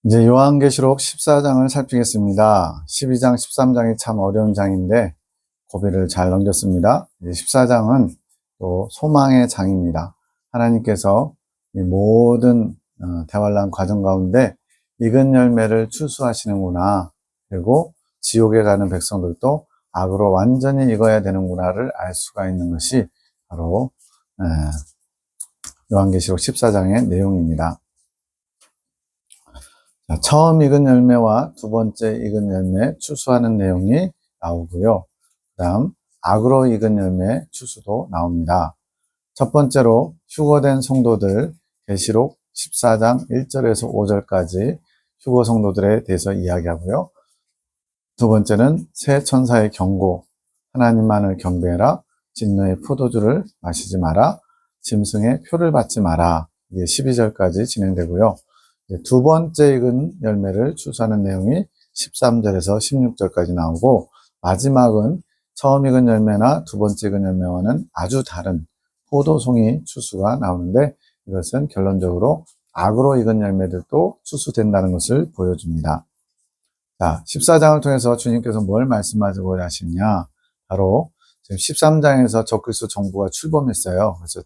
이제 요한계시록 14장을 살피겠습니다. 12장, 13장이 참 어려운 장인데 고비를 잘 넘겼습니다. 이제 14장은 또 소망의 장입니다. 하나님께서 이 모든 대환란 과정 가운데 익은 열매를 추수하시는구나. 그리고 지옥에 가는 백성들도 악으로 완전히 익어야 되는구나를 알 수가 있는 것이 바로 요한계시록 14장의 내용입니다. 자, 처음 익은 열매와 두 번째 익은 열매 추수하는 내용이 나오고요. 그 다음 악으로 익은 열매 추수도 나옵니다. 첫 번째로 휴거된 성도들 계시록 14장 1절에서 5절까지 휴거 성도들에 대해서 이야기하고요. 두 번째는 새 천사의 경고, 하나님만을 경배해라, 진노의 포도주를 마시지 마라, 짐승의 표를 받지 마라. 이게 12절까지 진행되고요. 두 번째 익은 열매를 추수하는 내용이 13절에서 16절까지 나오고, 마지막은 처음 익은 열매나 두 번째 익은 열매와는 아주 다른 포도송이 추수가 나오는데, 이것은 결론적으로 악으로 익은 열매들도 추수된다는 것을 보여줍니다. 자, 14장을 통해서 주님께서 뭘 말씀하시고자 하시냐? 바로 지금 13장에서 적그리스도 정부가 출범했어요. 그래서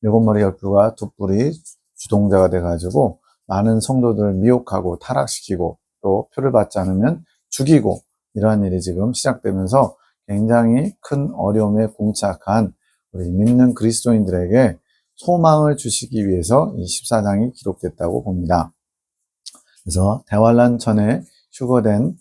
7머리 10뿔과 2뿔이 주동자가 돼가지고 많은 성도들을 미혹하고 타락시키고 또 표를 받지 않으면 죽이고 이러한 일이 지금 시작되면서 굉장히 큰 어려움에 봉착한 우리 믿는 그리스도인들에게 소망을 주시기 위해서 이 14장이 기록됐다고 봅니다. 그래서 대환란 전에 휴거된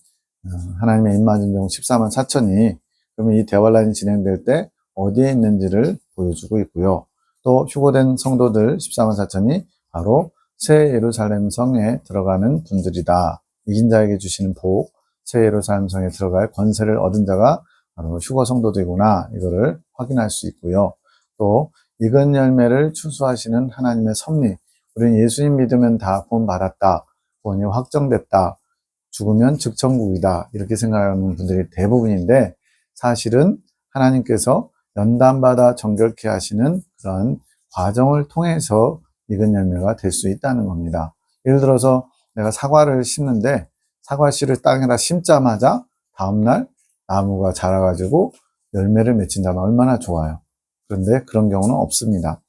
하나님의 임마진종 14만 4천이 그러면 이 대환란이 진행될 때 어디에 있는지를 보여주고 있고요. 또 휴거된 성도들 14만 4천이 바로 새 예루살렘 성에 들어가는 분들이다. 이긴 자에게 주시는 복, 새 예루살렘 성에 들어갈 권세를 얻은 자가 바로 휴거 성도들이구나. 이거를 확인할 수 있고요. 또 익은 열매를 추수하시는 하나님의 섭리, 우리는 예수님 믿으면 다 구원 받았다. 구원이 확정됐다. 죽으면 즉천국이다. 이렇게 생각하는 분들이 대부분인데 사실은 하나님께서 연단받아 정결케 하시는 그런 과정을 통해서 익은 열매가 될 수 있다는 겁니다. 예를 들어서 내가 사과를 심는데 사과씨를 땅에다 심자마자 다음날 나무가 자라가지고 열매를 맺힌다면 얼마나 좋아요. 그런데 그런 경우는 없습니다.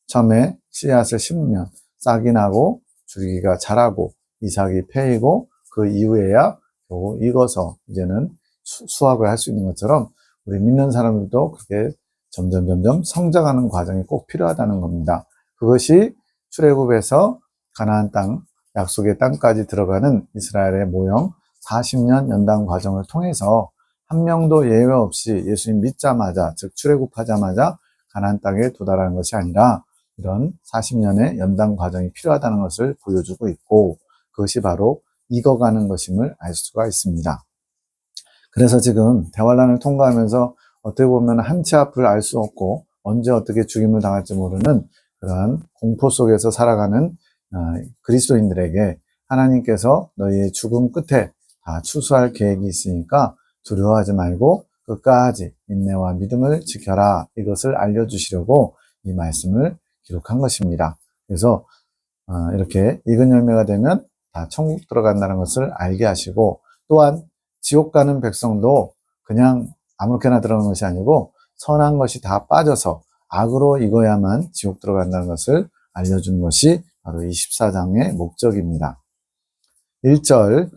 처음에 씨앗을 심으면 싹이 나고 줄기가 자라고 이삭이 패이고 그 이후에야 겨우 익어서 이제는 수확을 할 수 있는 것처럼 우리 믿는 사람들도 그렇게 점점 성장하는 과정이 꼭 필요하다는 겁니다. 그것이 출애굽에서 가나안 땅, 약속의 땅까지 들어가는 이스라엘의 모형 40년 연단 과정을 통해서 한 명도 예외 없이 예수님 믿자마자, 즉 출애굽하자마자 가나안 땅에 도달하는 것이 아니라 이런 40년의 연단 과정이 필요하다는 것을 보여주고 있고 그것이 바로 익어가는 것임을 알 수가 있습니다. 그래서 지금 대환란을 통과하면서 어떻게 보면 한치 앞을 알 수 없고 언제 어떻게 죽임을 당할지 모르는 그러한 공포 속에서 살아가는 그리스도인들에게 하나님께서 너희의 죽음 끝에 다 추수할 계획이 있으니까 두려워하지 말고 끝까지 인내와 믿음을 지켜라. 이것을 알려주시려고 이 말씀을 기록한 것입니다. 그래서 이렇게 익은 열매가 되면 다 천국 들어간다는 것을 알게 하시고 또한 지옥 가는 백성도 그냥 아무렇게나 들어가는 것이 아니고 선한 것이 다 빠져서 악으로 익어야만 지옥 들어간다는 것을 알려주는 것이 바로 이 14장의 목적입니다. 1절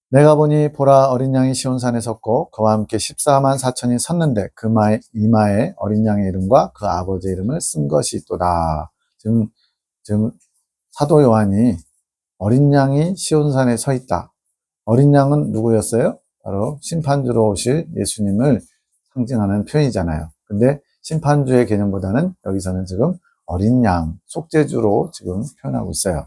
내가 보니 보라 어린 양이 시온산에 섰고 그와 함께 14만 4천이 섰는데 그 이마에 어린 양의 이름과 그 아버지의 이름을 쓴 것이 있도다. 지금 사도 요한이 어린 양이 시온산에 서 있다. 어린 양은 누구였어요? 바로 심판주로 오실 예수님을 상징하는 표현이잖아요. 근데 심판주의 개념보다는 여기서는 지금 어린 양, 속죄주로 지금 표현하고 있어요.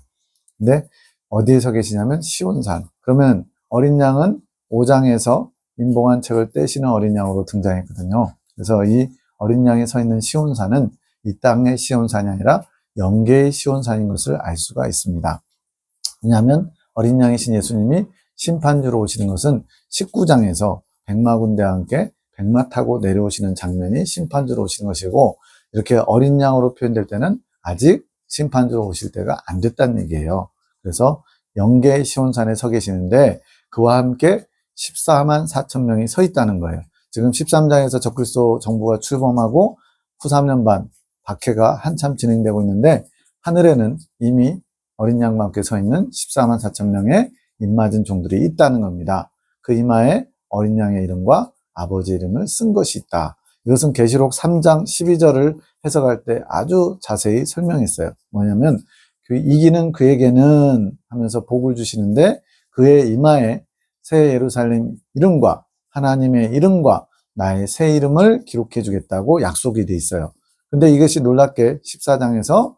근데 어디에 서 계시냐면 시온산. 그러면 어린 양은 5장에서 임봉한 책을 떼시는 어린 양으로 등장했거든요. 그래서 이 어린 양이 서 있는 시온산은 이 땅의 시온산이 아니라 영계의 시온산인 것을 알 수가 있습니다. 왜냐하면 어린 양이신 예수님이 심판주로 오시는 것은 19장에서 백마군대와 함께 백마 타고 내려오시는 장면이 심판주로 오시는 것이고 이렇게 어린 양으로 표현될 때는 아직 심판주로 오실 때가 안 됐다는 얘기예요. 그래서 영계 시온산에 서 계시는데 그와 함께 14만 4천 명이 서 있다는 거예요. 지금 13장에서 적그리스도 정부가 출범하고 후 3년 반 박해가 한참 진행되고 있는데 하늘에는 이미 어린 양과 함께 서 있는 14만 4천 명의 입맞은 종들이 있다는 겁니다. 그 이마에 어린 양의 이름과 아버지 이름을 쓴 것이 있다. 이것은 계시록 3장 12절을 해석할 때 아주 자세히 설명했어요. 뭐냐면 이기는 그에게는 하면서 복을 주시는데 그의 이마에 새 예루살렘 이름과 하나님의 이름과 나의 새 이름을 기록해 주겠다고 약속이 돼 있어요. 근데 이것이 놀랍게 14장에서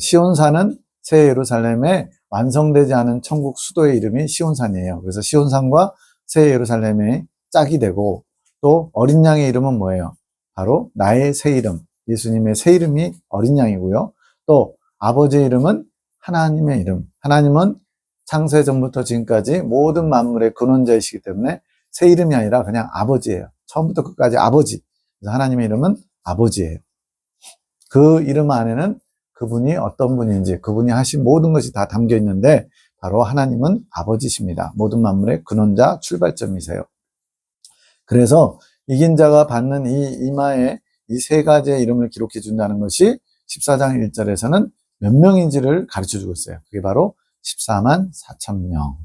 시온산은 새 예루살렘에 완성되지 않은 천국 수도의 이름이 시온산이에요. 그래서 시온산과 새 예루살렘의 짝이 되고 또 어린 양의 이름은 뭐예요? 바로 나의 새 이름, 예수님의 새 이름이 어린 양이고요. 또 아버지의 이름은 하나님의 이름. 하나님은 창세 전부터 지금까지 모든 만물의 근원자이시기 때문에 새 이름이 아니라 그냥 아버지예요. 처음부터 끝까지 아버지. 그래서 하나님의 이름은 아버지예요. 그 이름 안에는 그분이 어떤 분인지 그분이 하신 모든 것이 다 담겨 있는데 바로 하나님은 아버지십니다. 모든 만물의 근원자 출발점이세요. 그래서 이긴 자가 받는 이 이마에 이 세 가지의 이름을 기록해 준다는 것이 14장 1절에서는 몇 명인지를 가르쳐 주고 있어요. 그게 바로 14만 4천 명.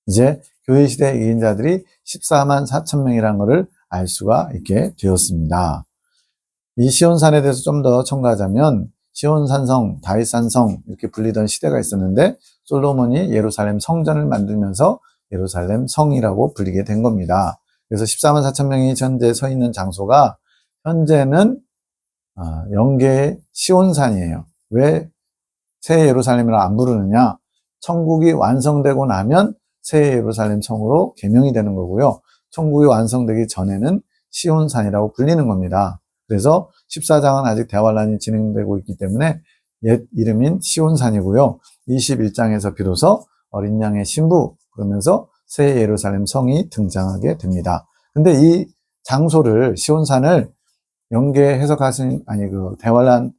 이제 교회 시대 이긴 자들이 14만 4천 명이라는 것을 알 수가 있게 되었습니다. 이 시온산에 대해서 좀 더 첨가하자면 시온산성, 다윗산성 이렇게 불리던 시대가 있었는데 솔로몬이 예루살렘 성전을 만들면서 예루살렘 성이라고 불리게 된 겁니다. 그래서 14만 4천 명이 현재 서 있는 장소가 현재는 영계의 시온산이에요. 왜 새 예루살렘이라고 안 부르느냐? 천국이 완성되고 나면 새 예루살렘 성으로 개명이 되는 거고요. 천국이 완성되기 전에는 시온산이라고 불리는 겁니다. 그래서 14장은 아직 대환란이 진행되고 있기 때문에 옛 이름인 시온산이고요. 21장에서 비로소 어린 양의 신부 그러면서 새 예루살렘 성이 등장하게 됩니다. 근데 이 장소를 시온산을 영계 해석하신 대환란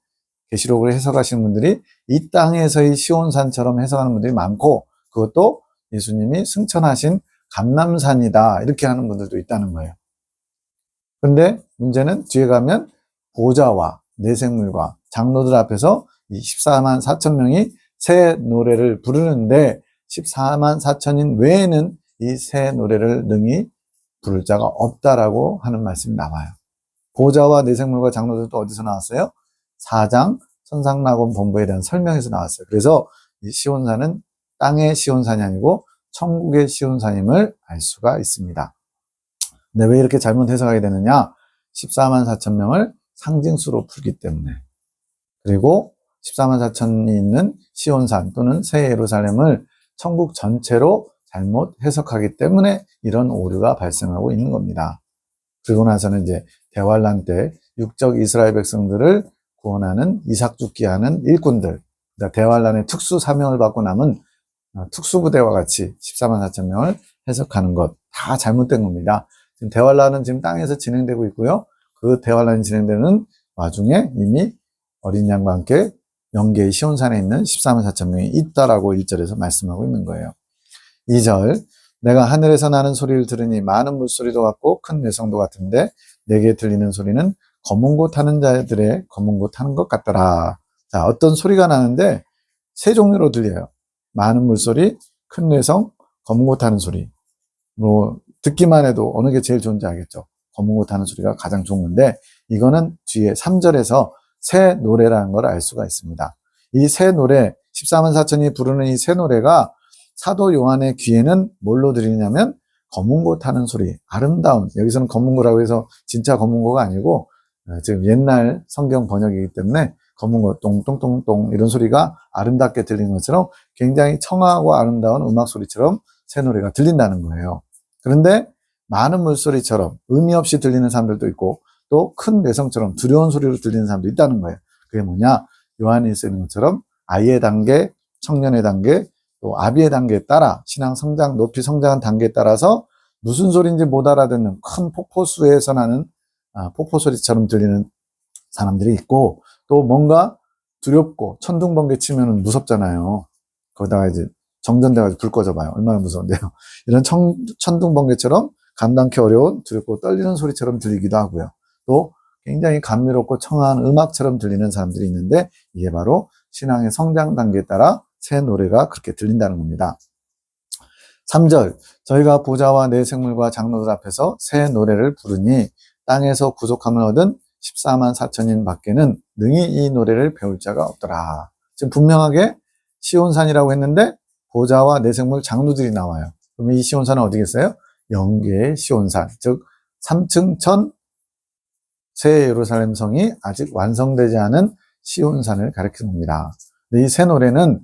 계시록을 해석하시는 분들이 이 땅에서의 시온산처럼 해석하는 분들이 많고 그것도 예수님이 승천하신 감람산이다 이렇게 하는 분들도 있다는 거예요. 근데 문제는 뒤에 가면 보좌와 내생물과 장로들 앞에서 이 14만 4천 명이 새 노래를 부르는데 14만 4천인 외에는 이 새 노래를 능히 부를 자가 없다라고 하는 말씀이 나와요. 보좌와 내생물과 장로들도 어디서 나왔어요? 4장 선상낙원 본부에 대한 설명에서 나왔어요. 그래서 이 시온산은 땅의 시온산이 아니고 천국의 시온산임을 알 수가 있습니다. 근데 왜 이렇게 잘못 해석하게 되느냐? 14만 4천 명을 상징수로 풀기 때문에. 그리고 14만 4천이 있는 시온산 또는 새 예루살렘을 천국 전체로 잘못 해석하기 때문에 이런 오류가 발생하고 있는 겁니다. 그리고 나서는 이제 대환란 때 육적 이스라엘 백성들을 구원하는 이삭죽기하는 일꾼들, 그러니까 대환란의 특수 사명을 받고 남은 특수부대와 같이 14만 4천 명을 해석하는 것 다 잘못된 겁니다. 지금 대환란은 지금 땅에서 진행되고 있고요. 그 대환란이 진행되는 와중에 이미 어린 양과 함께 영계의 시온산에 있는 14만 4천 명이 있다라고 1절에서 말씀하고 있는 거예요. 2절 내가 하늘에서 나는 소리를 들으니 많은 물소리도 같고 큰 내성도 같은데 내게 들리는 소리는 검은 고 타는 자들의 검은 고 타는 것 같더라. 자, 어떤 소리가 나는데 세 종류로 들려요. 많은 물소리, 큰 내성, 검은 고 타는 소리. 뭐 듣기만 해도 어느 게 제일 좋은지 알겠죠. 검은 고 타는 소리가 가장 좋은 건데 이거는 뒤에 3절에서 새 노래라는 걸 알 수가 있습니다. 이 새 노래 14만 4천이 부르는 이 새 노래가 사도 요한의 귀에는 뭘로 들리냐면 검은 고 타는 소리, 아름다운, 여기서는 검은 고라고 해서 진짜 검은 고가 아니고 지금 옛날 성경 번역이기 때문에 검은 고 똥똥똥똥 이런 소리가 아름답게 들리는 것처럼 굉장히 청아하고 아름다운 음악 소리처럼 새 노래가 들린다는 거예요. 그런데 많은 물소리처럼 의미 없이 들리는 사람들도 있고 또 큰 내성처럼 두려운 소리로 들리는 사람도 있다는 거예요. 그게 뭐냐? 요한이 쓰는 것처럼 아이의 단계, 청년의 단계, 또 아비의 단계에 따라 신앙 성장, 높이 성장한 단계에 따라서 무슨 소리인지 못 알아듣는 큰 폭포수에서 나는 폭포 소리처럼 들리는 사람들이 있고 또 뭔가 두렵고 천둥번개 치면 무섭잖아요. 거기다가 이제 정전돼가지고 불 꺼져봐요. 얼마나 무서운데요. 이런 천둥번개처럼 감당케 어려운 두렵고 떨리는 소리처럼 들리기도 하고요. 또 굉장히 감미롭고 청아한 음악처럼 들리는 사람들이 있는데 이게 바로 신앙의 성장 단계에 따라 새 노래가 그렇게 들린다는 겁니다. 3절, 저희가 보좌와 내 생물과 장로들 앞에서 새 노래를 부르니 땅에서 구속함을 얻은 14만 4천인 밖에는 능히 이 노래를 배울 자가 없더라. 지금 분명하게 시온산이라고 했는데 보좌와 내 생물 장로들이 나와요. 그러면 이 시온산은 어디겠어요? 영계의 시온산, 즉 3층 천 새 예루살렘 성이 아직 완성되지 않은 시온산을 가리키는 겁니다. 이 새 노래는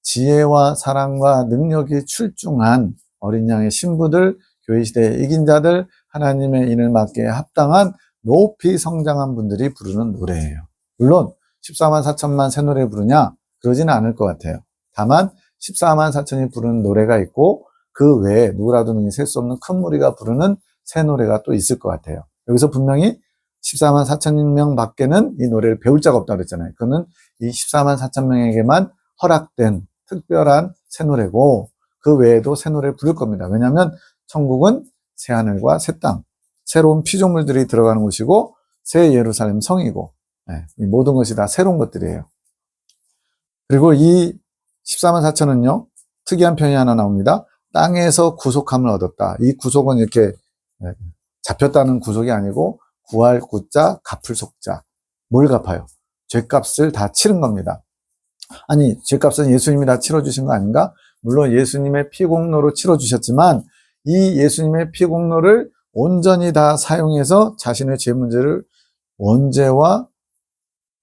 지혜와 사랑과 능력이 출중한 어린 양의 신부들, 교회 시대의 이긴 자들, 하나님의 인을 맡기에 합당한 높이 성장한 분들이 부르는 노래예요. 물론 14만 4천만 새 노래 부르냐? 그러지는 않을 것 같아요. 다만 14만 4천이 부르는 노래가 있고 그 외에 누구라도 능히 셀 수 없는 큰 무리가 부르는 새 노래가 또 있을 것 같아요. 여기서 분명히 14만 4천 명 밖에는 이 노래를 배울 자가 없다고 그랬잖아요. 그거는 이 14만 4천 명에게만 허락된 특별한 새 노래고 그 외에도 새 노래를 부를 겁니다. 왜냐하면 천국은 새 하늘과 새 땅, 새로운 피조물들이 들어가는 곳이고 새 예루살렘 성이고 이 모든 것이 다 새로운 것들이에요. 그리고 이 14만 4천은요. 특이한 표현이 하나 나옵니다. 땅에서 구속함을 얻었다. 이 구속은 이렇게 잡혔다는 구속이 아니고 구할 구자, 갚을 속자. 뭘 갚아요? 죄값을 다 치른 겁니다. 아니, 죄값은 예수님이 다 치러주신 거 아닌가? 물론 예수님의 피공로로 치러주셨지만 이 예수님의 피공로를 온전히 다 사용해서 자신의 죄 문제를 원죄와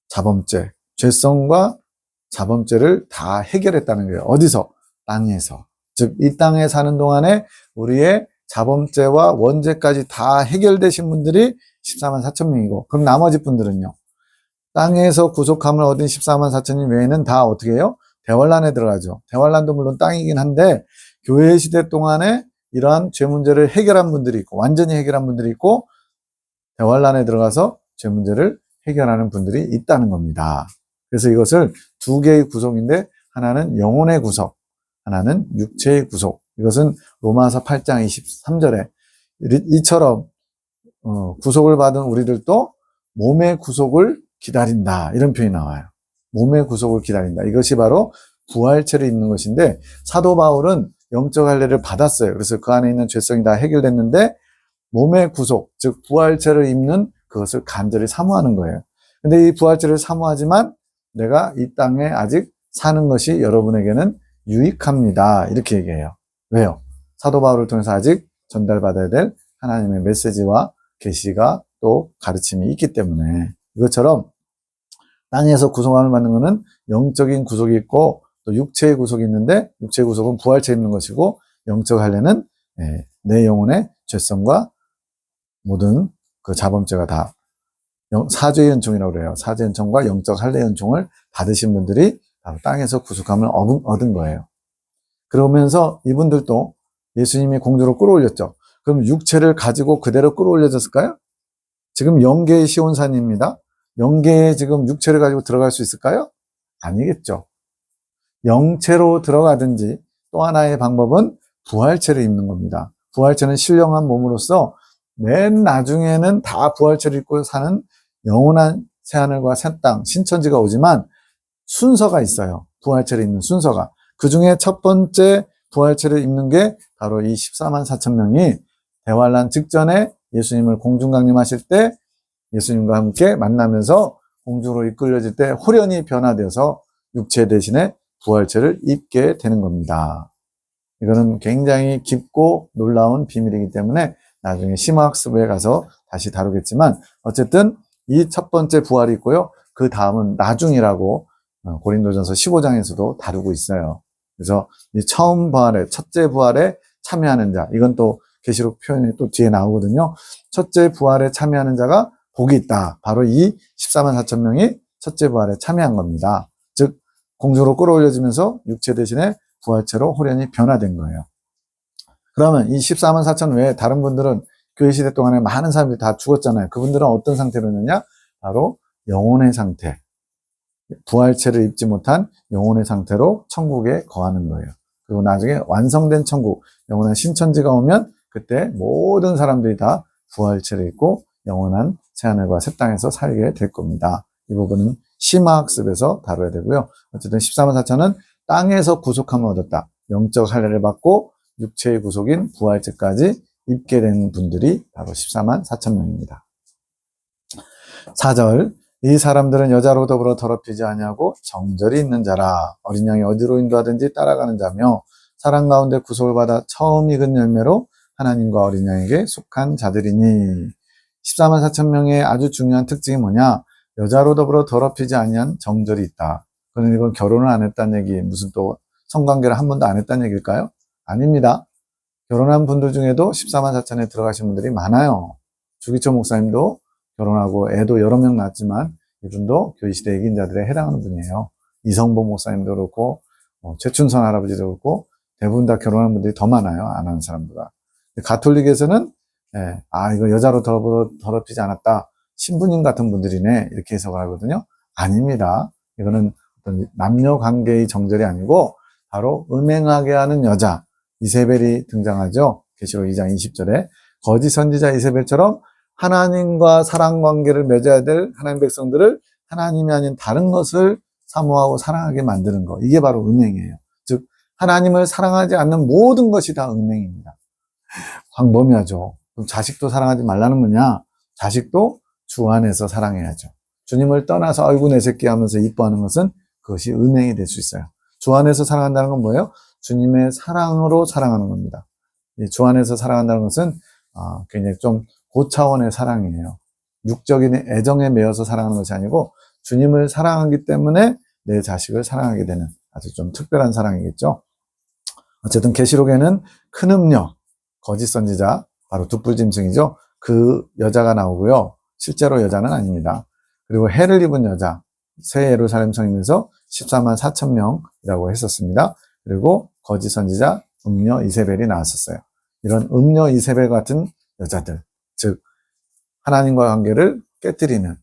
자범죄, 죄성과 자범죄를 다 해결했다는 거예요. 어디서? 땅에서. 즉, 이 땅에 사는 동안에 우리의 자범죄와 원죄까지 다 해결되신 분들이 14만 4천 명이고 그럼 나머지 분들은요. 땅에서 구속함을 얻은 14만 4천인 외에는 다 어떻게 해요? 대환란에 들어가죠. 대환란도 물론 땅이긴 한데 교회 시대 동안에 이러한 죄 문제를 해결한 분들이 있고 완전히 해결한 분들이 있고 대환란에 들어가서 죄 문제를 해결하는 분들이 있다는 겁니다. 그래서 이것을 두 개의 구속인데 하나는 영혼의 구속, 하나는 육체의 구속. 이것은 로마서 8장 23절에 이처럼 구속을 받은 우리들도 몸의 구속을 기다린다. 이런 표현이 나와요. 몸의 구속을 기다린다. 이것이 바로 부활체를 입는 것인데 사도 바울은 영적 할례를 받았어요. 그래서 그 안에 있는 죄성이 다 해결됐는데 몸의 구속, 즉 부활체를 입는 그것을 간절히 사모하는 거예요. 근데 이 부활체를 사모하지만 내가 이 땅에 아직 사는 것이 여러분에게는 유익합니다. 이렇게 얘기해요. 왜요? 사도 바울을 통해서 아직 전달받아야 될 하나님의 메시지와 계시가 또 가르침이 있기 때문에 이것처럼 땅에서 구속함을 받는 것은 영적인 구속이 있고 또 육체의 구속이 있는데 육체의 구속은 부활체 입는 것이고 영적 할례는 내 영혼의 죄성과 모든 그 자범죄가 다 사죄의 은총이라고 그래요. 사죄의 은총과 영적 할례의 은총을 받으신 분들이 바로 땅에서 구속함을 얻은 거예요. 그러면서 이분들도 예수님이 공주로 끌어올렸죠. 그럼 육체를 가지고 그대로 끌어올려졌을까요? 지금 영계의 시온산입니다. 영계에 지금 육체를 가지고 들어갈 수 있을까요? 아니겠죠. 영체로 들어가든지 또 하나의 방법은 부활체를 입는 겁니다. 부활체는 신령한 몸으로서 맨 나중에는 다 부활체를 입고 사는 영원한 새하늘과 새 땅, 신천지가 오지만 순서가 있어요. 부활체를 입는 순서가. 그 중에 첫 번째 부활체를 입는 게 바로 이 14만 4천 명이 대환란 직전에 예수님을 공중 강림하실 때 예수님과 함께 만나면서 공중으로 이끌려질 때 홀연히 변화되어서 육체 대신에 부활체를 입게 되는 겁니다. 이거는 굉장히 깊고 놀라운 비밀이기 때문에 나중에 심화학습에 가서 다시 다루겠지만 어쨌든 이 첫 번째 부활이 있고요. 그 다음은 나중이라고 고린도전서 15장에서도 다루고 있어요. 그래서 이 처음 부활에 첫째 부활에 참여하는 자 이건 또 계시록 표현이 또 뒤에 나오거든요. 첫째 부활에 참여하는 자가 복이 있다. 바로 이 14만 4천 명이 첫째 부활에 참여한 겁니다. 즉 공중으로 끌어올려지면서 육체 대신에 부활체로 홀연히 변화된 거예요. 그러면 이 14만 4천 외에 다른 분들은 교회 시대 동안에 많은 사람들이 다 죽었잖아요. 그분들은 어떤 상태로 있느냐? 바로 영혼의 상태. 부활체를 입지 못한 영혼의 상태로 천국에 거하는 거예요. 그리고 나중에 완성된 천국, 영원한 신천지가 오면 그때 모든 사람들이 다 부활체를 입고 영원한 새하늘과 새 땅에서 살게 될 겁니다. 이 부분은 심화학습에서 다뤄야 되고요. 어쨌든 14만 4천은 땅에서 구속함을 얻었다. 영적 할례를 받고 육체의 구속인 부활체까지 입게 된 분들이 바로 14만 4천 명입니다. 4절, 이 사람들은 여자로 더불어 더럽히지 아니하고 정절이 있는 자라. 어린 양이 어디로 인도하든지 따라가는 자며 사랑 가운데 구속을 받아 처음 익은 열매로 하나님과 어린 양에게 속한 자들이니. 14만 4천 명의 아주 중요한 특징이 뭐냐? 여자로 더불어 더럽히지 아니한 정절이 있다. 그러면 이건 결혼을 안 했다는 얘기, 무슨 또 성관계를 한 번도 안 했다는 얘기일까요? 아닙니다. 결혼한 분들 중에도 14만 4천에 들어가신 분들이 많아요. 주기철 목사님도 결혼하고 애도 여러 명 낳았지만 이분도 교회시대 이긴자들에 해당하는 분이에요. 이성보 목사님도 그렇고 최춘선 할아버지도 그렇고 대부분 다 결혼한 분들이 더 많아요. 안 하는 사람보다. 가톨릭에서는 이거 여자로 더럽히지 않았다. 신부님 같은 분들이네. 이렇게 해석을 하거든요. 아닙니다. 이거는 어떤 남녀 관계의 정절이 아니고 바로 음행하게 하는 여자 이세벨이 등장하죠. 계시록 2장 20절에 거짓 선지자 이세벨처럼 하나님과 사랑 관계를 맺어야 될 하나님 백성들을 하나님이 아닌 다른 것을 사모하고 사랑하게 만드는 거. 이게 바로 음행이에요. 즉 하나님을 사랑하지 않는 모든 것이 다 음행입니다. 광범위하죠. 그럼 자식도 사랑하지 말라는 거냐? 자식도 주 안에서 사랑해야죠. 주님을 떠나서 아이고 내 새끼 하면서 이뻐하는 것은 그것이 음행이 될 수 있어요. 주 안에서 사랑한다는 건 뭐예요? 주님의 사랑으로 사랑하는 겁니다. 주 안에서 사랑한다는 것은 굉장히 좀 고차원의 사랑이에요. 육적인 애정에 매여서 사랑하는 것이 아니고 주님을 사랑하기 때문에 내 자식을 사랑하게 되는 아주 좀 특별한 사랑이겠죠. 어쨌든 계시록에는 큰 음녀, 거짓 선지자, 바로 둑불짐승이죠. 그 여자가 나오고요. 실제로 여자는 아닙니다. 그리고 해를 입은 여자, 새 예루살렘 성인에서 14만 4천 명이라고 했었습니다. 그리고 거짓 선지자, 음녀 이세벨이 나왔었어요. 이런 음녀 이세벨 같은 여자들, 즉 하나님과 관계를 깨뜨리는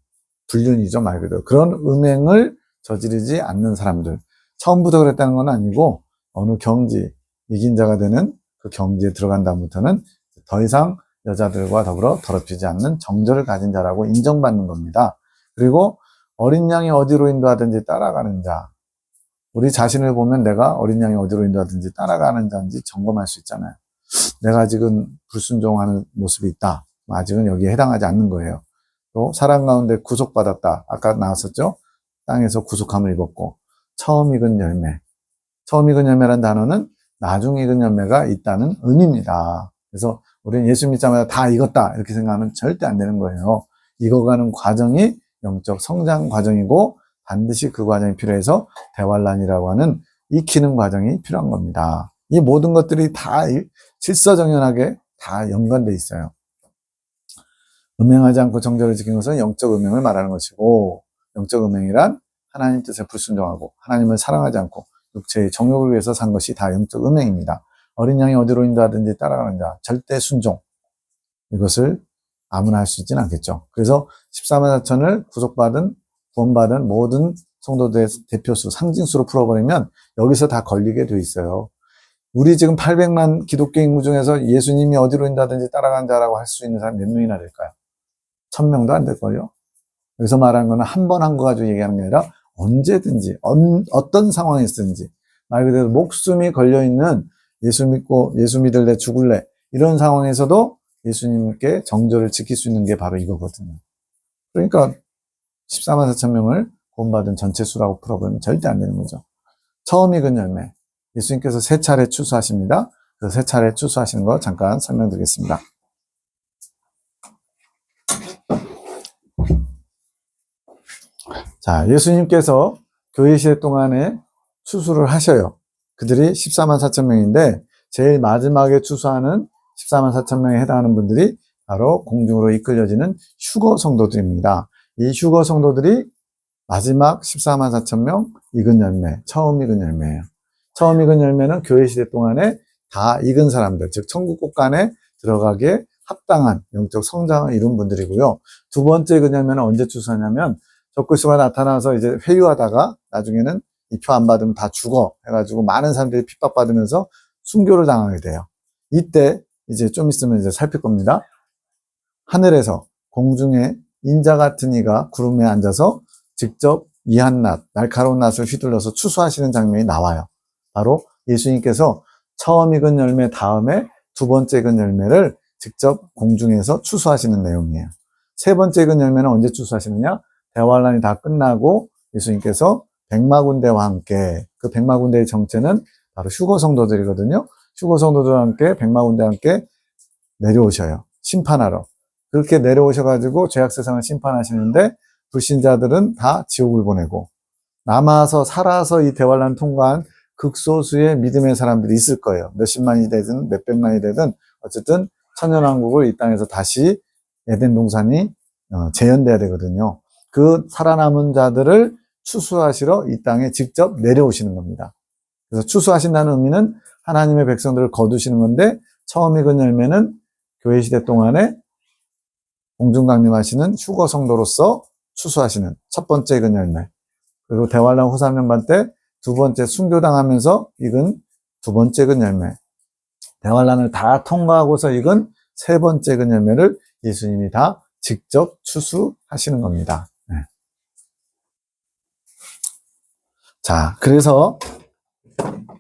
불륜이죠, 말 그대로. 그런 음행을 저지르지 않는 사람들. 처음부터 그랬다는 건 아니고 어느 경지, 이긴 자가 되는 그 경지에 들어간 다음부터는 더 이상 여자들과 더불어 더럽히지 않는 정절을 가진 자라고 인정받는 겁니다. 그리고 어린 양이 어디로 인도하든지 따라가는 자. 우리 자신을 보면 내가 어린 양이 어디로 인도하든지 따라가는 자인지 점검할 수 있잖아요. 내가 지금 불순종하는 모습이 있다. 아직은 여기에 해당하지 않는 거예요. 또 사랑 가운데 구속받았다. 아까 나왔었죠? 땅에서 구속함을 입었고 처음 익은 열매. 처음 익은 열매란 단어는 나중 익은 열매가 있다는 의미입니다. 그래서 우리는 예수 믿자마자 다 익었다 이렇게 생각하면 절대 안 되는 거예요. 익어가는 과정이 영적 성장 과정이고 반드시 그 과정이 필요해서 대환란이라고 하는 익히는 과정이 필요한 겁니다. 이 모든 것들이 다 질서정연하게 다 연관돼 있어요. 음행하지 않고 정절을 지킨 것은 영적 음행을 말하는 것이고, 영적 음행이란 하나님 뜻에 불순종하고 하나님을 사랑하지 않고 육체의 정욕을 위해서 산 것이 다 영적 음행입니다. 어린 양이 어디로 인도하든지 따라가는 자, 절대 순종. 이것을 아무나 할 수 있지는 않겠죠. 그래서 14만 4천을 구속받은, 구원받은 모든 성도들의 대표수, 상징수로 풀어버리면 여기서 다 걸리게 돼 있어요. 우리 지금 800만 기독교 인구 중에서 예수님이 어디로 인도하든지 따라간 자라고 할 수 있는 사람 몇 명이나 될까요? 1000명도 안 될걸요? 여기서 말하는 거는 한 번 한 거 가지고 얘기하는 게 아니라 언제든지, 어떤 상황에서든지, 말 그대로 목숨이 걸려있는 예수 믿고, 예수 믿을래, 죽을래, 이런 상황에서도 예수님께 정절을 지킬 수 있는 게 바로 이거거든요. 그러니까 14만 4천 명을 구원받은 전체 수라고 풀어보면 절대 안 되는 거죠. 처음 익은 열매. 예수님께서 3차례 추수하십니다. 그 3차례 추수하시는 거 잠깐 설명드리겠습니다. 자, 예수님께서 교회 시대 동안에 추수를 하셔요. 그들이 14만 4천 명인데 제일 마지막에 추수하는 14만 4천 명에 해당하는 분들이 바로 공중으로 이끌려지는 휴거 성도들입니다. 이 휴거 성도들이 마지막 14만 4천 명 익은 열매, 처음 익은 열매예요. 처음 익은 열매는 교회 시대 동안에 다 익은 사람들, 즉 천국 곳간에 들어가기에 합당한 영적 성장을 이룬 분들이고요. 두 번째 익은 열매는 언제 추수하냐면 적그리스도가 나타나서 이제 회유하다가 나중에는 이 표 안 받으면 다 죽어 해가지고 많은 사람들이 핍박받으면서 순교를 당하게 돼요. 이때 이제 좀 있으면 이제 살필 겁니다. 하늘에서 공중에 인자 같은 이가 구름에 앉아서 직접 이 한낱, 날카로운 낫을 휘둘러서 추수하시는 장면이 나와요. 바로 예수님께서 처음 익은 열매 다음에 두 번째 익은 열매를 직접 공중에서 추수하시는 내용이에요. 세 번째 익은 열매는 언제 추수하시느냐? 대환란이 다 끝나고 예수님께서 백마군대와 함께, 그 백마군대의 정체는 바로 휴거 성도들이거든요. 휴거 성도들과 함께 백마군대와 함께 내려오셔요. 심판하러. 그렇게 내려오셔가지고 죄악 세상을 심판하시는데 불신자들은 다 지옥을 보내고 남아서 살아서 이 대환란 통과한 극소수의 믿음의 사람들이 있을 거예요. 몇십만이 되든 몇백만이 되든 어쨌든 천년왕국을 이 땅에서 다시 에덴 동산이 재현돼야 되거든요. 그 살아남은 자들을 추수하시러 이 땅에 직접 내려오시는 겁니다. 그래서 추수하신다는 의미는 하나님의 백성들을 거두시는 건데 처음 익은 열매는 교회 시대 동안에 공중 강림하시는 휴거 성도로서 추수하시는 첫 번째 익은 열매. 그리고 대환란 후 3년반 때 두 번째 순교당하면서 익은 두 번째 익은 열매. 대환란을 다 통과하고서 익은 세 번째 익은 열매를 예수님이 다 직접 추수하시는 겁니다. 네. 자, 그래서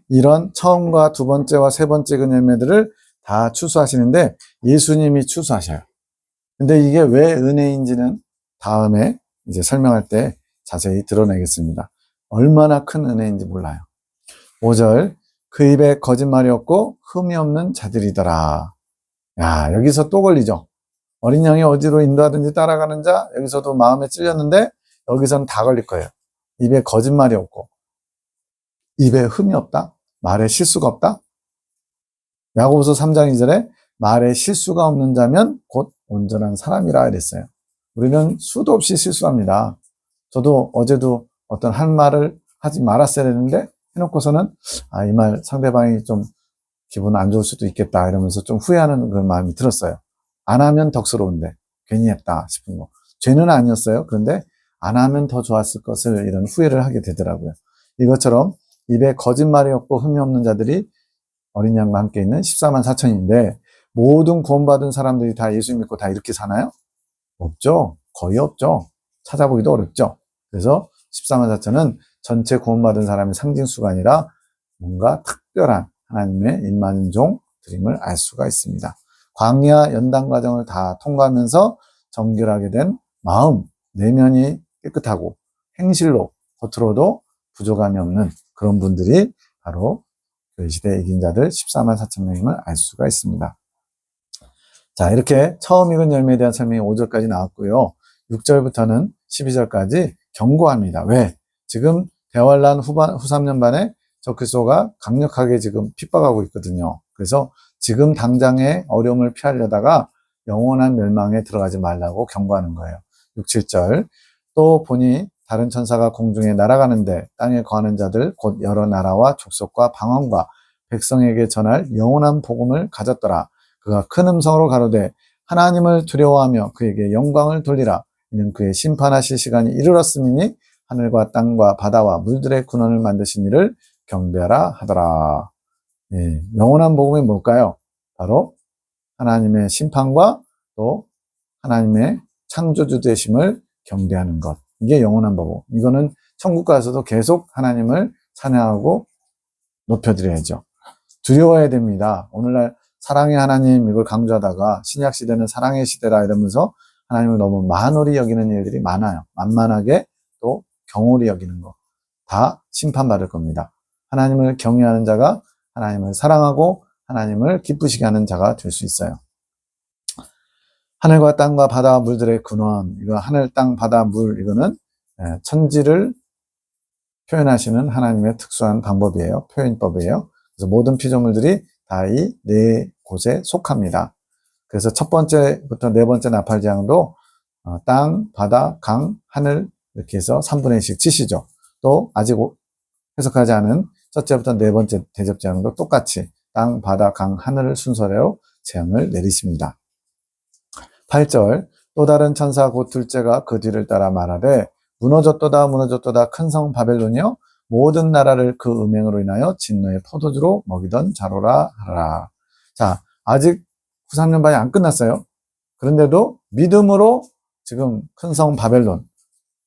이런 처음과 두 번째와 세 번째 익은 열매들을 다 추수하시는데 예수님이 추수하셔요. 근데 이게 왜 은혜인지는 다음에 이제 설명할 때 자세히 드러내겠습니다. 얼마나 큰 은혜인지 몰라요. 5절, 그 입에 거짓말이 없고 흠이 없는 자들이더라. 야, 여기서 또 걸리죠. 어린 양이 어디로 인도하든지 따라가는 자, 여기서도 마음에 찔렸는데 여기서는 다 걸릴 거예요. 입에 거짓말이 없고 입에 흠이 없다? 말에 실수가 없다? 야고보서 3장 2절에 말에 실수가 없는 자면 곧 온전한 사람이라 이랬어요. 우리는 수도 없이 실수합니다. 저도 어제도 어떤 한 말을 하지 말았어야 했는데 해놓고서는 이 말 상대방이 좀 기분 안 좋을 수도 있겠다 이러면서 좀 후회하는 그런 마음이 들었어요. 안 하면 덕스러운데 괜히 했다 싶은 거. 죄는 아니었어요. 그런데 안 하면 더 좋았을 것을 이런 후회를 하게 되더라고요. 이것처럼 입에 거짓말이 없고 흠이 없는 자들이 어린 양과 함께 있는 14만 4천인데 모든 구원받은 사람들이 다 예수 믿고 다 이렇게 사나요? 없죠. 거의 없죠. 찾아보기도 어렵죠. 그래서 14만 4천은 전체 구원받은 사람의 상징수가 아니라 뭔가 특별한 하나님의 일만 종들임을 알 수가 있습니다. 광야 연단 과정을 다 통과하면서 정결하게 된 마음, 내면이 깨끗하고 행실로 겉으로도 부족함이 없는 그런 분들이 바로 교회 시대 이긴 자들 14만 4천 명임을 알 수가 있습니다. 자, 이렇게 처음 익은 열매에 대한 설명이 5절까지 나왔고요. 6절부터는 12절까지 경고합니다. 왜? 지금 대환란 후 3년 반에 적그리스도가 강력하게 지금 핍박하고 있거든요. 그래서 지금 당장의 어려움을 피하려다가 영원한 멸망에 들어가지 말라고 경고하는 거예요. 6, 7절. 또 보니 다른 천사가 공중에 날아가는데 땅에 거하는 자들 곧 여러 나라와 족속과 방언과 백성에게 전할 영원한 복음을 가졌더라. 그가 큰 음성으로 가로되 하나님을 두려워하며 그에게 영광을 돌리라. 이는 그의 심판하실 시간이 이르렀음이니 하늘과 땅과 바다와 물들의 근원을 만드신 이를 경배하라 하더라. 예, 영원한 복음이 뭘까요? 바로 하나님의 심판과 또 하나님의 창조주 되심을 경배하는 것. 이게 영원한 복음. 이거는 천국 가서도 계속 하나님을 찬양하고 높여드려야죠. 두려워야 됩니다. 오늘날 사랑의 하나님 이걸 강조하다가 신약 시대는 사랑의 시대라 이러면서 하나님을 너무 만홀히 여기는 일들이 많아요. 만만하게 또 경홀히 여기는 거. 다 심판받을 겁니다. 하나님을 경외하는 자가 하나님을 사랑하고 하나님을 기쁘시게 하는 자가 될 수 있어요. 하늘과 땅과 바다와 물들의 근원, 이거 하늘, 땅, 바다, 물, 이거는 천지를 표현하시는 하나님의 특수한 방법이에요. 표현법이에요. 그래서 모든 피조물들이 다 이 네 곳에 속합니다. 그래서 첫 번째부터 네 번째 나팔재앙도 땅, 바다, 강, 하늘 이렇게 해서 3분의 1씩 치시죠. 또 아직 해석하지 않은 첫째부터 네 번째 대접재앙도 똑같이 땅, 바다, 강, 하늘을 순서로 재앙을 내리십니다. 8절 또 다른 천사 곧 둘째가 그 뒤를 따라 말하되 무너졌도다 무너졌도다 큰 성 바벨론이여 모든 나라를 그 음행으로 인하여 진노의 포도주로 먹이던 자로라 하라. 자, 아직 후3년반이 안 끝났어요. 그런데도 믿음으로 지금 큰 성 바벨론,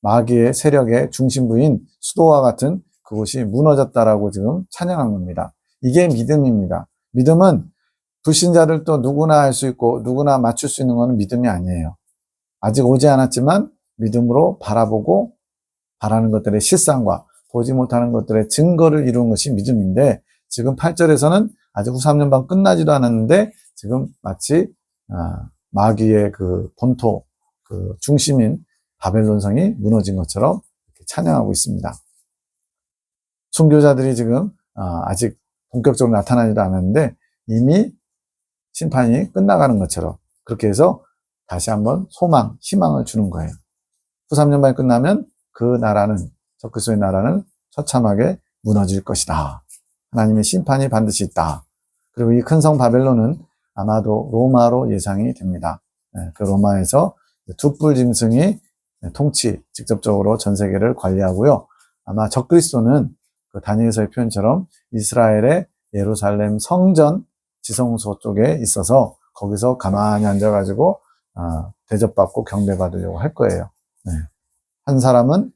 마귀의 세력의 중심부인 수도와 같은 그곳이 무너졌다라고 지금 찬양한 겁니다. 이게 믿음입니다. 믿음은 불신자들도 누구나 할 수 있고 누구나 맞출 수 있는 것은 믿음이 아니에요. 아직 오지 않았지만 믿음으로 바라보고 바라는 것들의 실상과 보지 못하는 것들의 증거를 이루는 것이 믿음인데, 지금 8절에서는 아직 후3년반 끝나지도 않았는데 지금 마치 마귀의 그 본토, 그 중심인 바벨론 성이 무너진 것처럼 이렇게 찬양하고 있습니다. 순교자들이 지금 아직 본격적으로 나타나지도 않았는데 이미 심판이 끝나가는 것처럼 그렇게 해서 다시 한번 소망, 희망을 주는 거예요. 후3년반이 끝나면 그 나라는, 적그리스도의 나라는 처참하게 무너질 것이다. 하나님의 심판이 반드시 있다. 그리고 이 큰 성 바벨론은 아마도 로마로 예상이 됩니다. 그 로마에서 두 뿔 짐승이 통치, 직접적으로 전 세계를 관리하고요. 아마 적그리스도는 그 다니엘서의 표현처럼 이스라엘의 예루살렘 성전 지성소 쪽에 있어서 거기서 가만히 앉아가지고 대접받고 경배받으려고 할 거예요. 한 사람은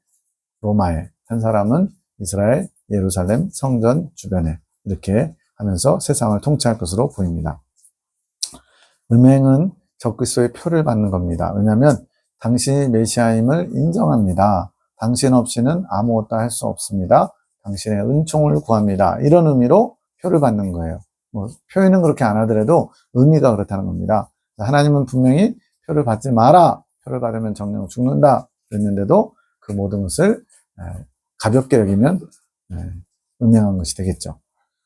로마에, 한 사람은 이스라엘 예루살렘 성전 주변에 이렇게 하면서 세상을 통치할 것으로 보입니다. 음행은 적그리스도의 표를 받는 겁니다. 왜냐하면 당신이 메시아임을 인정합니다. 당신 없이는 아무것도 할 수 없습니다. 당신의 은총을 구합니다. 이런 의미로 표를 받는 거예요. 표현은 그렇게 안 하더라도 의미가 그렇다는 겁니다. 하나님은 분명히 표를 받지 마라. 표를 받으면 정령 죽는다. 그랬는데도 그 모든 것을 가볍게 여기면 음행한 것이 되겠죠.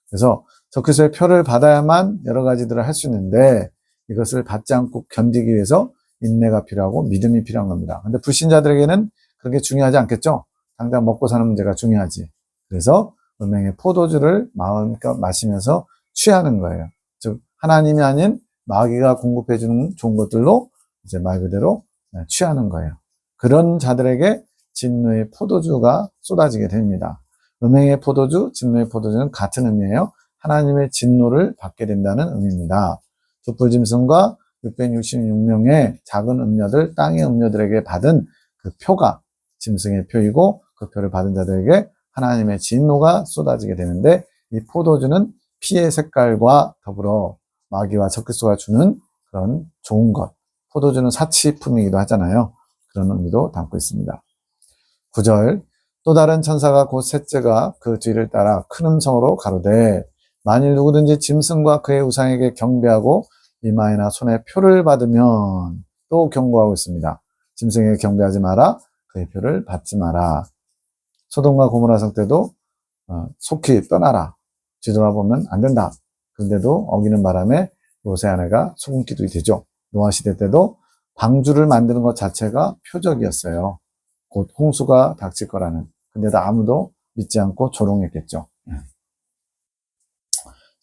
그래서 적그리스도의 표를 받아야만 여러 가지들을 할 수 있는데 이것을 받지 않고 견디기 위해서 인내가 필요하고 믿음이 필요한 겁니다. 근데 불신자들에게는 그런 게 중요하지 않겠죠? 당장 먹고 사는 문제가 중요하지. 그래서 음행의 포도주를 마음껏 마시면서 취하는 거예요. 즉 하나님이 아닌 마귀가 공급해주는 좋은 것들로 이제 말 그대로 취하는 거예요. 그런 자들에게 진노의 포도주가 쏟아지게 됩니다. 음행의 포도주, 진노의 포도주는 같은 의미예요. 하나님의 진노를 받게 된다는 의미입니다. 두 뿔짐승과 666명의 작은 음녀들, 땅의 음녀들에게 받은 그 표가 짐승의 표이고 그 표를 받은 자들에게 하나님의 진노가 쏟아지게 되는데, 이 포도주는 피의 색깔과 더불어 마귀와 적그리스도가 주는 그런 좋은 것, 포도주는 사치품이기도 하잖아요. 그런 의미도 담고 있습니다. 9절, 또 다른 천사가 곧 셋째가 그 뒤를 따라 큰 음성으로 가로되 만일 누구든지 짐승과 그의 우상에게 경배하고 이마에나 손에 표를 받으면, 또 경고하고 있습니다. 짐승에게 경배하지 마라. 그의 표를 받지 마라. 소돔과 고모라 성 때도 속히 떠나라. 뒤돌아보면 안 된다. 그런데도 어기는 바람에 롯의 아내가 소금기둥이 되죠. 노아 시대 때도 방주를 만드는 것 자체가 표적이었어요. 곧 홍수가 닥칠 거라는. 근데도 아무도 믿지 않고 조롱했겠죠.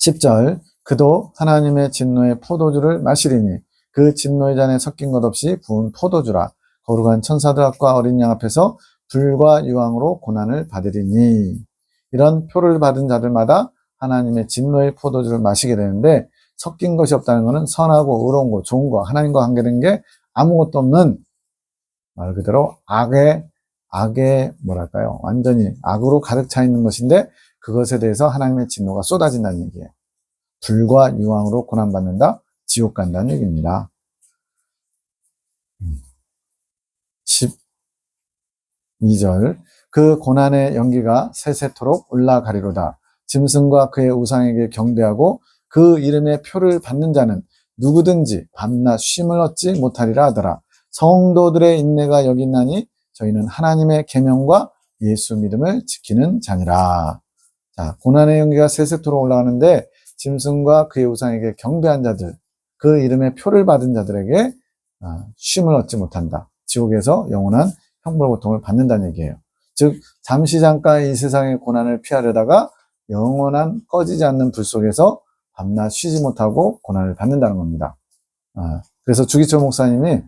10절, 그도 하나님의 진노의 포도주를 마시리니 그 진노의 잔에 섞인 것 없이 부은 포도주라. 거룩한 천사들 앞과 어린 양 앞에서 불과 유황으로 고난을 받으리니. 이런 표를 받은 자들마다 하나님의 진노의 포도주를 마시게 되는데, 섞인 것이 없다는 것은 선하고 의로운 거, 좋은 거, 하나님과 관계된 게 아무것도 없는, 말 그대로 악의 뭐랄까요, 완전히 악으로 가득 차 있는 것인데 그것에 대해서 하나님의 진노가 쏟아진다는 얘기예요. 불과 유황으로 고난받는다, 지옥 간다는 얘기입니다. 12절, 그 고난의 연기가 세세토록 올라가리로다. 짐승과 그의 우상에게 경배하고 그 이름의 표를 받는 자는 누구든지 밤낮 쉼을 얻지 못하리라 하더라. 성도들의 인내가 여기 있나니 저희는 하나님의 계명과 예수 믿음을 지키는 자니라. 자, 고난의 연기가 세세토록 올라가는데 짐승과 그의 우상에게 경배한 자들, 그 이름의 표를 받은 자들에게 쉼을 얻지 못한다. 지옥에서 영원한 형벌 고통을 받는다는 얘기예요. 즉 잠시 잠깐 이 세상의 고난을 피하려다가 영원한 꺼지지 않는 불 속에서 밤낮 쉬지 못하고 고난을 받는다는 겁니다. 그래서 주기철 목사님이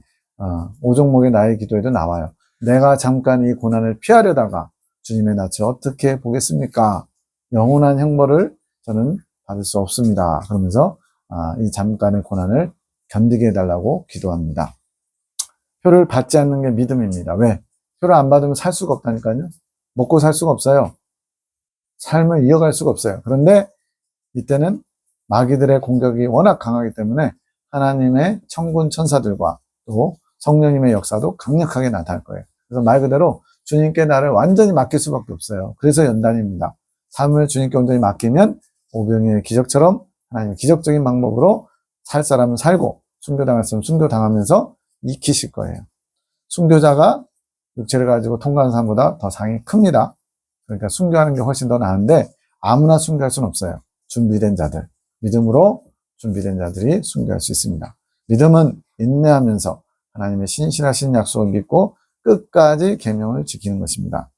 오종목의 나의 기도에도 나와요. 내가 잠깐 이 고난을 피하려다가 주님의 낯을 어떻게 보겠습니까? 영원한 형벌을 저는 받을 수 없습니다. 그러면서 이 잠깐의 고난을 견디게 해달라고 기도합니다. 표를 받지 않는 게 믿음입니다. 왜? 표를 안 받으면 살 수가 없다니까요. 먹고 살 수가 없어요. 삶을 이어갈 수가 없어요. 그런데 이때는 마귀들의 공격이 워낙 강하기 때문에 하나님의 천군 천사들과 또 성령님의 역사도 강력하게 나타날 거예요. 그래서 말 그대로 주님께 나를 완전히 맡길 수밖에 없어요. 그래서 연단입니다. 삶을 주님께 온전히 맡기면 오병이의 기적처럼 하나님의 기적적인 방법으로 살 사람은 살고 순교당했으면 순교당하면서 익히실 거예요. 순교자가 육체를 가지고 통과하는 사람보다 더 상이 큽니다. 그러니까 순교하는 게 훨씬 더 나은데 아무나 순교할 수는 없어요. 준비된 자들, 믿음으로 준비된 자들이 순교할 수 있습니다. 믿음은 인내하면서 하나님의 신실하신 약속을 믿고 끝까지 계명을 지키는 것입니다.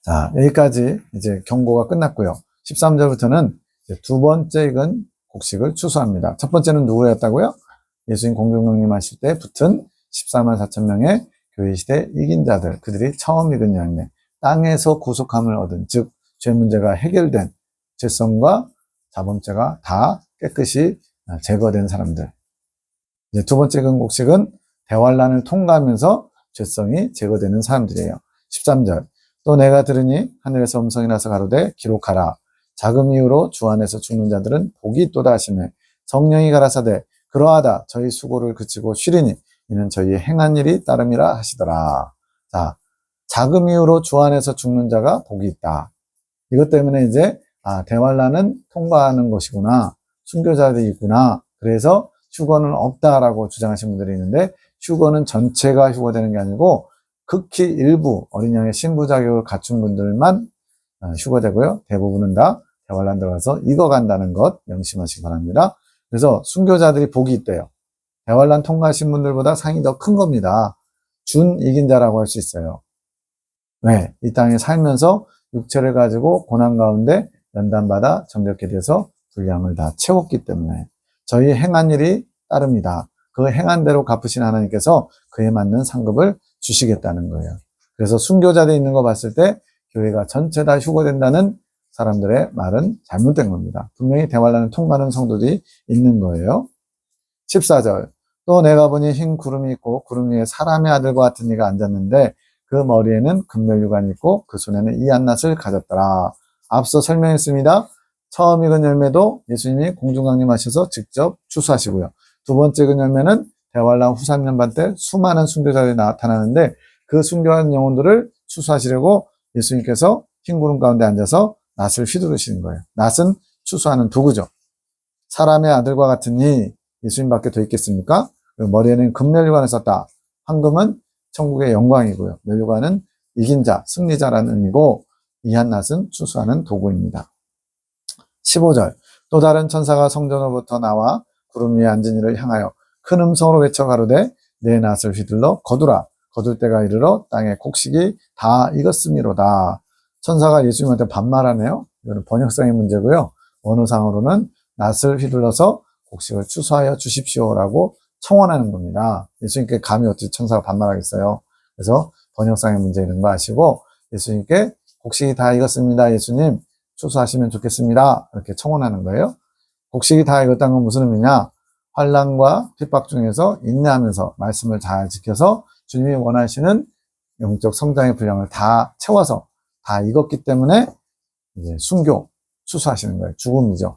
자, 여기까지 이제 경고가 끝났고요. 13절부터는 두 번째 익은 곡식을 추수합니다. 첫 번째는 누구였다고요? 예수님 공중영림 하실 때 붙은 14만 4천 명의 교회 시대 이긴 자들, 그들이 처음 익은 열매, 땅에서 구속함을 얻은, 즉 죄 문제가 해결된, 죄성과 자범죄가 다 깨끗이 제거된 사람들. 이제 두 번째 익은 곡식은 대환란을 통과하면서 죄성이 제거되는 사람들이에요. 13절. 또 내가 들으니 하늘에서 음성이 나서 가로되 기록하라. 자금 이후로 주 안에서 죽는 자들은 복이 있도다 하시매 성령이 가라사대 그러하다 저희 수고를 그치고 쉬리니 이는 저희의 행한 일이 따름이라 하시더라. 자, 자금 이후로 주 안에서 죽는 자가 복이 있다. 이것 때문에 이제 대환란은 통과하는 것이구나. 순교자들이 있구나. 그래서 휴거는 없다라고 주장하시는 분들이 있는데 휴거는 전체가 휴거되는 게 아니고 극히 일부 어린 양의 신부 자격을 갖춘 분들만 휴거되고요. 대부분은 다 대환란 들어가서 익어간다는 것 명심하시기 바랍니다. 그래서 순교자들이 복이 있대요. 대환란 통과하신 분들보다 상이 더 큰 겁니다. 준 이긴 자라고 할 수 있어요. 왜? 이 땅에 살면서 육체를 가지고 고난 가운데 연단받아 정결케 돼서 분량을 다 채웠기 때문에 저희 행한 일이 따릅니다. 그 행한 대로 갚으신 하나님께서 그에 맞는 상급을 주시겠다는 거예요. 그래서 순교자들이 있는 거 봤을 때 교회가 전체 다 휴거된다는 사람들의 말은 잘못된 겁니다. 분명히 대환란을 통과하는 성도들이 있는 거예요. 14절. 또 내가 보니 흰 구름이 있고 구름 위에 사람의 아들과 같은 이가 앉았는데 그 머리에는 금면류관이 있고 그 손에는 이한낫을 가졌더라. 앞서 설명했습니다. 처음 익은 열매도 예수님이 공중강림하셔서 직접 추수하시고요. 두 번째 익은 열매는 대환란 후 3년반 때 수많은 순교자들이 나타나는데 그 순교한 영혼들을 추수하시려고 예수님께서 흰 구름 가운데 앉아서 낫을 휘두르시는 거예요. 낫은 추수하는 도구죠. 사람의 아들과 같으니 예수님밖에 더 있겠습니까? 머리에는 금면류관을 썼다. 황금은 천국의 영광이고요. 면류관은 이긴 자, 승리자라는 의미고 이한낫은 추수하는 도구입니다. 15절. 또 다른 천사가 성전으로부터 나와 구름 위에 앉은 이를 향하여 큰 음성으로 외쳐 가로되 내 낫을 휘둘러 거두라. 거둘 때가 이르러 땅의 곡식이 다 익었음이로다. 천사가 예수님한테 반말하네요. 이거는 번역상의 문제고요. 원어상으로는 낫을 휘둘러서 곡식을 추수하여 주십시오라고 청원하는 겁니다. 예수님께 감히 어떻게 천사가 반말하겠어요. 그래서 번역상의 문제 이런 거 아시고 예수님께 곡식이 다 익었습니다. 예수님 추수하시면 좋겠습니다. 이렇게 청원하는 거예요. 곡식이 다 익었다는 건 무슨 의미냐? 환난과 핍박 중에서 인내하면서 말씀을 잘 지켜서 주님이 원하시는 영적 성장의 분량을 다 채워서 다 익었기 때문에 이제 순교, 추수하시는 거예요. 죽음이죠.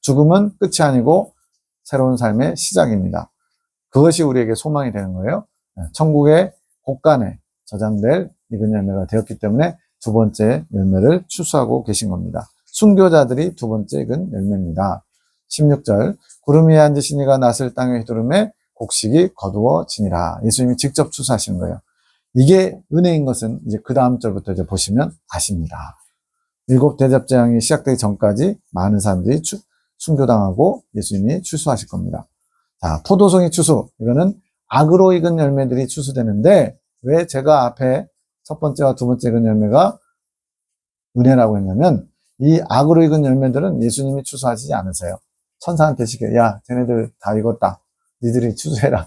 죽음은 끝이 아니고 새로운 삶의 시작입니다. 그것이 우리에게 소망이 되는 거예요. 천국의 곳간에 저장될 익은 열매가 되었기 때문에 두 번째 열매를 추수하고 계신 겁니다. 순교자들이 두 번째 익은 열매입니다. 16절. 구름 위에 앉으신 이가 낫을 땅에 휘두르매 곡식이 거두어지니라. 예수님이 직접 추수하시는 거예요. 이게 은혜인 것은 이제 그 다음 절부터 이제 보시면 아십니다. 일곱 대접재앙이 시작되기 전까지 많은 사람들이 순교당하고 예수님이 추수하실 겁니다. 자, 포도송이 추수. 이거는 악으로 익은 열매들이 추수되는데 왜 제가 앞에 첫 번째와 두 번째 익은 열매가 은혜라고 했냐면 이 악으로 익은 열매들은 예수님이 추수하시지 않으세요. 천사한테 시켜 야 쟤네들 다 익었다. 니들이 추수해라.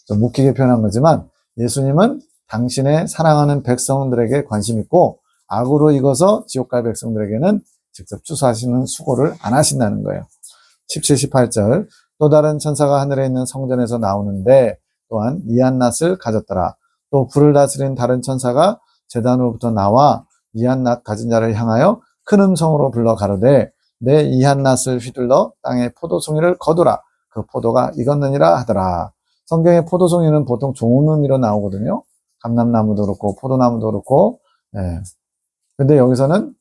좀 웃기게 표현한 거지만 예수님은 당신의 사랑하는 백성들에게 관심 있고 악으로 익어서 지옥 갈 백성들에게는 직접 추수하시는 수고를 안 하신다는 거예요. 17, 18절 또 다른 천사가 하늘에 있는 성전에서 나오는데 또한 이한낫을 가졌더라. 또 불을 다스린 다른 천사가 제단으로부터 나와 이한낫 가진 자를 향하여 큰 음성으로 불러 가로되 내 이한낫을 휘둘러 땅에 포도송이를 거두라. 그 포도가 익었느니라 하더라. 성경에 포도송이는 보통 좋은 의미로 나오거든요. 감람나무도 그렇고 포도나무도 그렇고. 예. 근데 여기서는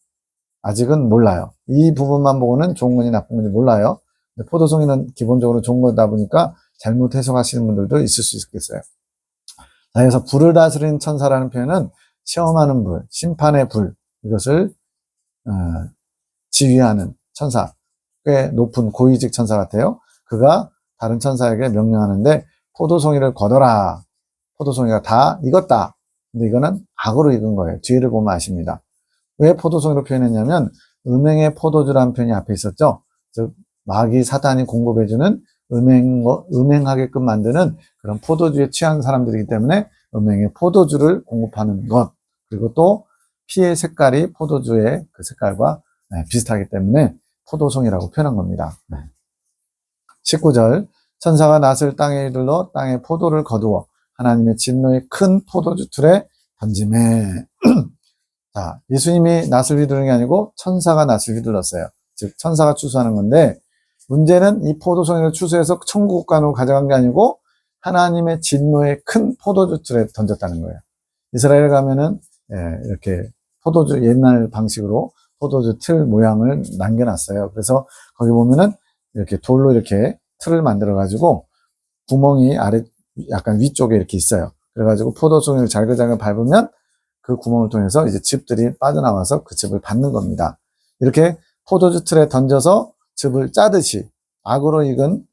아직은 몰라요. 이 부분만 보고는 좋은 건지 나쁜 건지 몰라요. 근데 포도송이는 기본적으로 좋은 거다 보니까 잘못 해석하시는 분들도 있을 수 있겠어요. 자, 그래서 불을 다스리는 천사라는 표현은 시험하는 불, 심판의 불, 이것을 지휘하는 천사, 꽤 높은 고위직 천사 같아요. 그가 다른 천사에게 명령하는데 포도송이를 거둬라. 포도송이가 다 익었다. 근데 이거는 악으로 익은 거예요. 뒤를 보면 아십니다. 왜 포도송이로 표현했냐면 음행의 포도주라는 표현이 앞에 있었죠. 즉 마귀 사탄이 공급해주는 음행하게끔 만드는 그런 포도주에 취한 사람들이기 때문에 음행의 포도주를 공급하는 것, 그리고 또 피의 색깔이 포도주의 그 색깔과 비슷하기 때문에 포도송이라고 표현한 겁니다. 19절 천사가 낫을 땅에 이르러 땅에 포도를 거두어 하나님의 진노의 큰 포도주 틀에 던지매. 자, 예수님이 낫을 휘두르는 게 아니고 천사가 낫을 휘둘렀어요. 즉 천사가 추수하는 건데 문제는 이 포도송이를 추수해서 천국간으로 가져간 게 아니고 하나님의 진노의 큰 포도주 틀에 던졌다는 거예요. 이스라엘 가면은 이렇게 포도주 옛날 방식으로 포도주 틀 모양을 남겨놨어요. 그래서 거기 보면은 이렇게 돌로 이렇게 틀을 만들어 가지고 구멍이 아래 약간 위쪽에 이렇게 있어요. 그래가지고 포도송이를 잘글잘글 밟으면 그 구멍을 통해서 이제 즙들이 빠져나와서 그 즙을 받는 겁니다. 이렇게 포도주 틀에 던져서 즙을 짜듯이 악으로 익은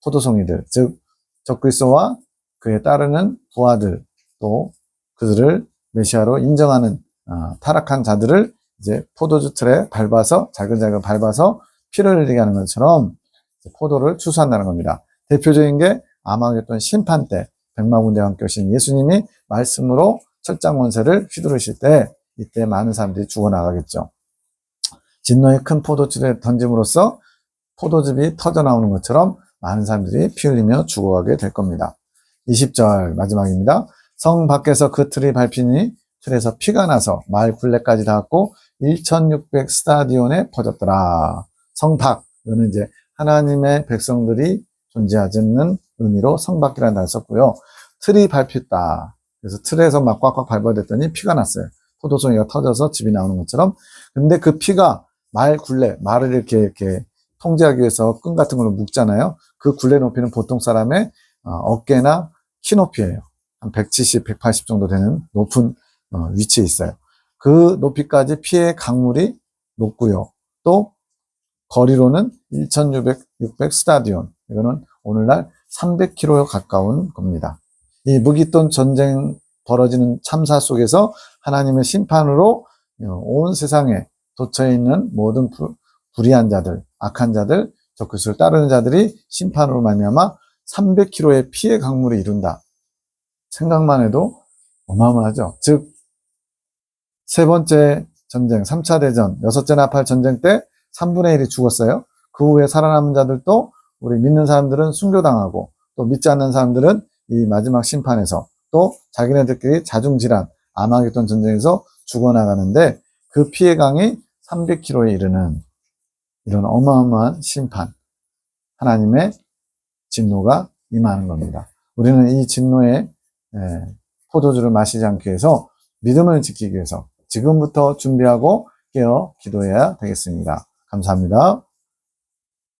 포도송이들, 즉 적그리스도와 그에 따르는 부하들, 또 그들을 메시아로 인정하는 타락한 자들을 이제 포도주 틀에 밟아서 잘글잘글 밟아서 피를 흘리게 하는 것처럼 포도를 추수한다는 겁니다. 대표적인 게 아마겟돈 심판 때 백마군대와 함께 오신 예수님이 말씀으로 철장 권세를 휘두르실 때 이때 많은 사람들이 죽어나가겠죠. 진노의 큰 포도주에 던짐으로써 포도즙이 터져나오는 것처럼 많은 사람들이 피 흘리며 죽어가게 될 겁니다. 20절 마지막입니다. 성 밖에서 그 틀이 밟히니 틀에서 피가 나서 마을 굴레까지 닿았고 1600 스타디온에 퍼졌더라. 성 밖, 이거는 이제 하나님의 백성들이 존재하지 않는 의미로 성 밖이라는 단어를 썼고요. 틀이 밟혔다. 그래서 틀에서 막 꽉꽉 밟아댔더니 피가 났어요. 포도송이가 터져서 즙이 나오는 것처럼. 근데 그 피가 말 굴레, 말을 이렇게 통제하기 위해서 끈 같은 걸로 묶잖아요. 그 굴레 높이는 보통 사람의 어깨나 키 높이예요. 한 170, 180 정도 되는 높은 위치에 있어요. 그 높이까지 피의 강물이 높고요. 또 거리로는 1600 스타디온. 이거는 오늘날 300km 가까운 겁니다. 이 무기돈 전쟁 벌어지는 참사 속에서 하나님의 심판으로 온 세상에 도처에 있는 모든 불의한 자들, 악한 자들, 적그리스도를 따르는 자들이 심판으로 말미암아 300km의 피의 강물을 이룬다. 생각만 해도 어마어마하죠. 즉 세 번째 전쟁, 3차 대전, 여섯째 나팔 전쟁 때 3분의 1이 죽었어요. 그 후에 살아남은 자들도 우리 믿는 사람들은 순교당하고 또 믿지 않는 사람들은 이 마지막 심판에서 또 자기네들끼리 자중질환, 아마겟돈 전쟁에서 죽어나가는데 그 피해 강이 300km에 이르는 이런 어마어마한 심판, 하나님의 진노가 임하는 겁니다. 우리는 이 진노의 포도주를 마시지 않기 위해서 믿음을 지키기 위해서 지금부터 준비하고 깨어 기도해야 되겠습니다. 감사합니다.